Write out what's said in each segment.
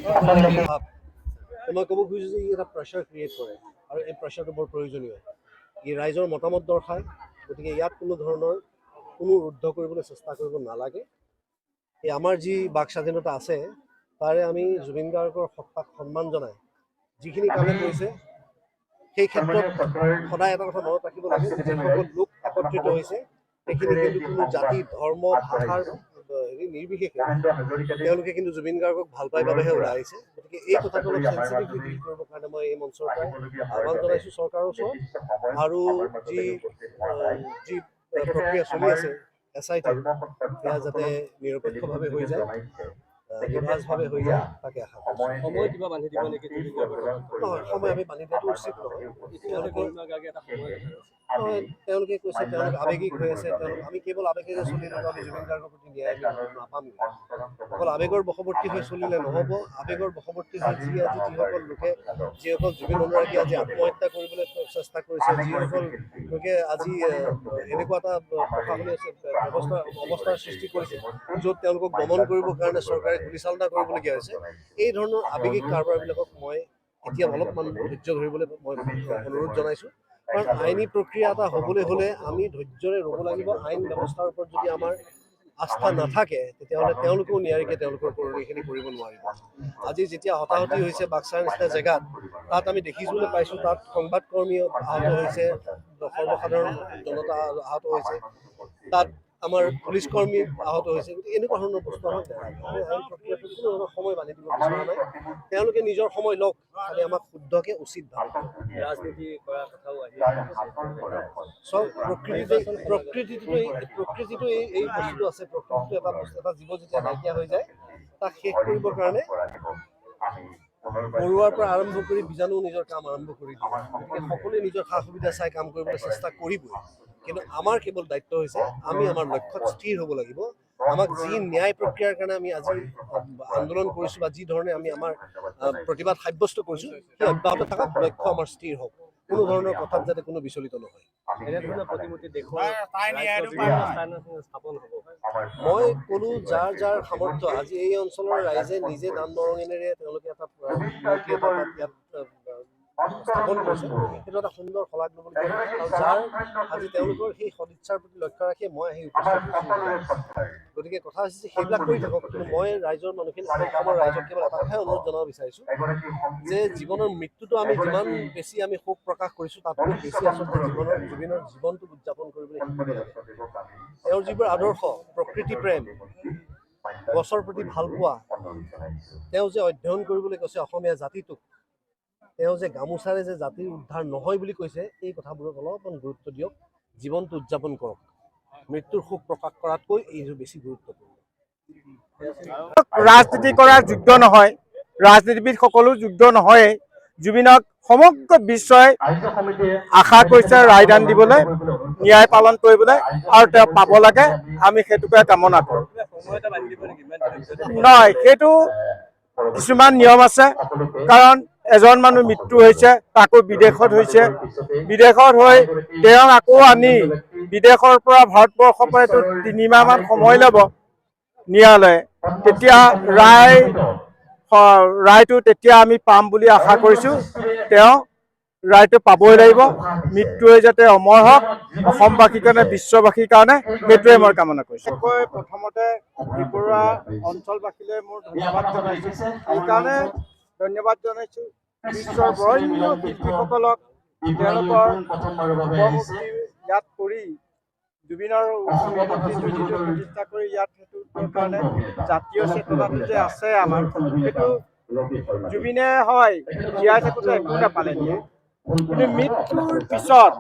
মই ক'ব খুজিছোঁ যে ই এটা প্ৰেছাৰ ক্ৰিয়েট কৰে আৰু এই প্ৰেছাৰটো বৰ প্ৰয়োজনীয়। ই ৰাইজৰ মতামত দৰ্শায়, গতিকে ইয়াত কোনো ধৰণৰ কোনো ৰুদ্ধ কৰিবলৈ চেষ্টা কৰিব নালাগে। এই আমাৰ যি বাক স্বাধীনতা আছে তাৰে আমি জুবিন গাৰ্গৰ সত্তাক সন্মান জনাই যিখিনি কামে কৰিছে সেই ক্ষেত্ৰত সদায় এটা কথা মনত ৰাখিব লাগে যে যিসকল লোক একত্ৰিত হৈছে সেইখিনি কিন্তু কোনো জাতি ধৰ্ম ভাষাৰ হেৰি নিৰ্বিশেষে তেওঁলোকে কিন্তু জুবিন গাৰ্গক ভাল পাই বাবেহে ওলাই আহিছে। গতিকে এই কথাটো অলপ চেঞ্চিটিভলি ডিল কৰিবৰ কাৰণে মই এই মঞ্চৰ পৰাই আহ্বান জনাইছোঁ চৰকাৰৰ ওচৰত আৰু যি প্ৰক্ৰিয়া চলি আছে SIT সেয়া যাতে নিৰপেক্ষভাৱে হৈ যায়, নিভাঁজভাৱে হৈ যায় তাকে আশা কৰিছোঁ। সময় কিবা বান্ধি দিব নেকি? নহয়, সময় আমি বান্ধি দিয়াটো উচিত নহয়। তেওঁলোকে কৈছে তেওঁলোক আৱেগিক হৈ আছে, আমি কেৱল আৱেগেৰে চলিলে আমি জুবিন গাৰ্গৰ প্ৰতি ন্যায় নাপাম। অকল আৱেগৰ বশৱৰ্তী হৈ চলিলে নহ'ব। আৱেগৰ বশৱৰ্তী হৈ যিসকল লোকে যিসকল জুবিন অনুৰাগী আজি আত্মহত্যা কৰিবলৈ চেষ্টা কৰিছে, যিসকল লোকে আজি এনেকুৱা এটা প্ৰশাসনীয় অৱস্থাৰ সৃষ্টি কৰিছে য'ত তেওঁলোকক দমন কৰিবৰ কাৰণে চৰকাৰে গুলীচালনা কৰিবলগীয়া হৈছে, এই ধৰণৰ আৱেগিক কাৰবাৰবিলাকক মই এতিয়া অলপমান ধৈৰ্য ধৰিবলৈ মই অনুৰোধ জনাইছোঁ। কাৰণ আইনী প্ৰক্ৰিয়া এটা হ'বলৈ হ'লে আমি ধৈৰ্যৰে ৰ'ব লাগিব। আইন ব্যৱস্থাৰ ওপৰত যদি আমাৰ আস্থা নাথাকে তেতিয়াহ'লে তেওঁলোকেও নিয়াৰিকে তেওঁলোকৰ কৰণীখিনি কৰিব নোৱাৰিব। আজি যেতিয়া হতাহতি হৈছে বাক্সাৰ নিচিনা জেগাত, তাত আমি দেখিবলৈ পাইছোঁ তাত সংবাদকৰ্মী আহত হৈছে, সৰ্বসাধাৰণ জনতা আহত হৈছে, তাত আমাৰ পুলিচ কৰ্মী আহত হৈছে। গতিকে এনেকুৱা ধৰণৰ বস্তু আমাক আমি আইন প্ৰক্ৰিয়াটো কোনো ধৰণৰ সময় বান্ধি দিব বিচৰা নাই। তেওঁলোকে নিজৰ সময় লওক, খালি আমাক শুদ্ধকে উচিতভাৱে ৰাজনীতি কৰাৰ কথাও আহি চব প্ৰকৃতিটো এই বস্তুটো আছে। প্ৰকৃতিটো এটা বস্তু, এটা জীৱ যেতিয়া নাইকিয়া হৈ যায় তাক শেষ কৰিবৰ কাৰণে পৰুৱাৰ পৰা আৰম্ভ কৰি বীজাণু নিজৰ কাম আৰম্ভ কৰি দিয়ে। গতিকে সকলোৱে নিজৰ সা সুবিধা চাই কাম কৰিবলৈ চেষ্টা কৰিবই, কিন্তু আমাৰ কেৱল দায়িত্ব হৈছে আমি আমাৰ লক্ষ্যত স্থিৰ হ'ব লাগিব। আমাক যি ন্যায় প্ৰক্ৰিয়াৰ কাৰণে আমি আজি আন্দোলন কৰিছোঁ বা যি ধৰণে আমি আমাৰ প্ৰতিবাদ সাব্যস্ত কৰিছোঁ সেই অব্যাহত থকা লক্ষ্য আমাৰ স্থিৰ হওক, কোনো ধৰণৰ কথাত যাতে কোনো বিচলিত নহয়। এনেধৰণৰ প্ৰতিমূৰ্তি দেশৰ স্থাপন হ'ব। মই ক'লো যাৰ যাৰ সামৰ্থ্য, আজি এই অঞ্চলৰ ৰাইজে নিজে দান বৰঙণিৰে তেওঁলোকে এটা ইয়াত স্থাপন কৰিছে, সেইটো এটা সুন্দৰ শলাগ ল'বলগীয়া। আৰু যাৰ আজি তেওঁলোকৰ সেই সদিচ্ছাৰ প্ৰতি লক্ষ্য ৰাখি মই আহি উপস্থিত হৈছোঁ। গতিকে কথা হৈছে যে সেইবিলাক কৰি থাকক, কিন্তু মই ৰাইজৰ মানুহখিনি অসমৰ ৰাইজক কেৱল এটা কথাই অনুৰোধ জনাব বিচাৰিছোঁ যে জীৱনৰ মৃত্যুটো আমি যিমান বেছি আমি শোক প্ৰকাশ কৰিছোঁ তাতকৈ বেছি আচলতে জুবিনৰ জীৱনটো উদযাপন কৰিবলৈ শিকিব লাগে। তেওঁৰ যিবোৰ আদৰ্শ, প্ৰকৃতি প্ৰেম, গছৰ প্ৰতি ভাল পোৱা, তেওঁ যে অধ্যয়ন কৰিবলৈ কৈছে অসমীয়া জাতিটোক, তেওঁ যে গামোচাৰে যে জাতিৰ উদ্ধাৰ নহয় বুলি কৈছে, এই কথাবোৰত অলপমান গুৰুত্ব দিয়ক। জীৱনটো উদযাপন কৰক, মৃত্যুৰ শোক প্ৰকাশ কৰাতকৈ এইটো বেছি গুৰুত্বপূৰ্ণ। ৰাজনীতি কৰাৰ যোগ্য নহয়, ৰাজনীতিবিদ সকলো যোগ্য নহয়। জুবিনক সমগ্ৰ বিশ্বই আশা কৰিছে ৰায়দান দিবলৈ, ন্যায় পালন কৰিবলৈ, আৰু তেওঁ পাব লাগে। আমি সেইটোকে কামনা কৰোঁ। নহয়, সেইটো কিছুমান নিয়ম আছে, কাৰণ এজন মানুহ মৃত্যু হৈছে, তাকো বিদেশত হৈছে, বিদেশত হৈ তেওঁক আকৌ আনি বিদেশৰ পৰা ভাৰতবৰ্ষৰ পৰা এইটো 3 মাহমান সময় ল'ব নিয়ালে। তেতিয়া ৰায়টো তেতিয়া আমি পাম বুলি আশা কৰিছোঁ। তেওঁ ৰায়টো পাবই লাগিব। মৃত্যুৱে যাতে অমৰ হওক, অসমবাসীৰ কাৰণে, বিশ্ববাসীৰ কাৰণে, সেইটোৱে মই কামনা কৰিছোঁ। প্ৰথমতে ত্ৰিপুৰা অঞ্চলবাসীলৈ মোৰ ধন্যবাদ জনাইছোঁ। সেইকাৰণে ধন্যবাদ জনাইছোঁ বিশ্বৰ বৰেণ্য শিল্পীসকলক, তেওঁলোকৰ উপমুক্তি ইয়াত কৰি জুবিনৰ উপমূৰ্তিটো যিটো প্ৰতিষ্ঠা কৰি ইয়াত সেইটোৰ কাৰণে জাতীয় চেতনাটো যে আছে আমাৰ, সেইটো জুবিনে হয় জীয়াই থাকোঁতে একো নাপালে নিয়ে, কিন্তু মৃত্যুৰ পিছত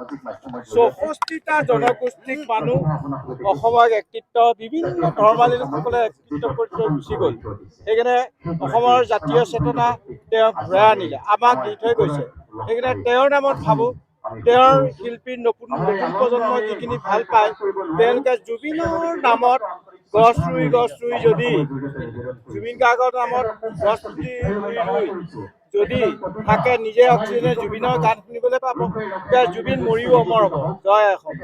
64টা জনগোষ্ঠীক মানুহ অসমৰ একত্ৰিত বিভিন্ন ধৰ্মাৱলম্বীসকলে একত্ৰিত কৰি থৈ গুচি গ'ল। সেইকাৰণে অসমৰ জাতীয় চেতনা তেওঁ ঘূৰাই আনিলে, আমাক দি থৈ গৈছে। সেইকাৰণে তেওঁৰ নামত ভাবোঁ, তেওঁৰ শিল্পীৰ নতুন প্ৰজন্মই যিখিনি ভাল পায়, তেওঁলোকে জুবিনৰ নামত গছ ৰুই যদি জুবিন গাৰ্গৰ নামত গছ ৰুই যদি থাকে, নিজে অক্সিজেনে জুবিনৰ গান শুনিবলৈ পাব, তেতিয়া জুবিন মৰিও অমৰ হ'ব। জয় অসম।